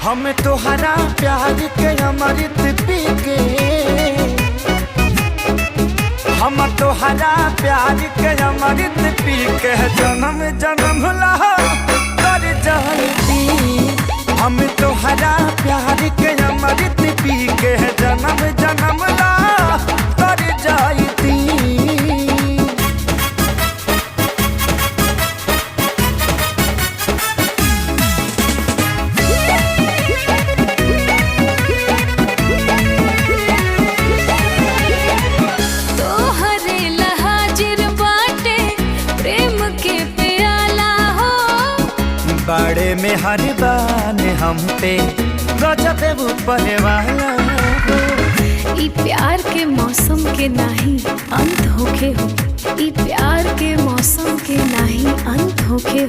हम तोहरा प्यार के अमृत पी के, हम तोहरा प्यार के अमृत पी के जन्म जन्म ला कर जाती। हम तोहरा प्यार के अमृत पी के जन्म जन्म ला कर जाती। बाड़े में हर बान हम पे गजब ऊपर वाला ई प्यार के मौसम के नाही अंत होखे हो, ई प्यार के मौसम के नाही अंत होखे हो।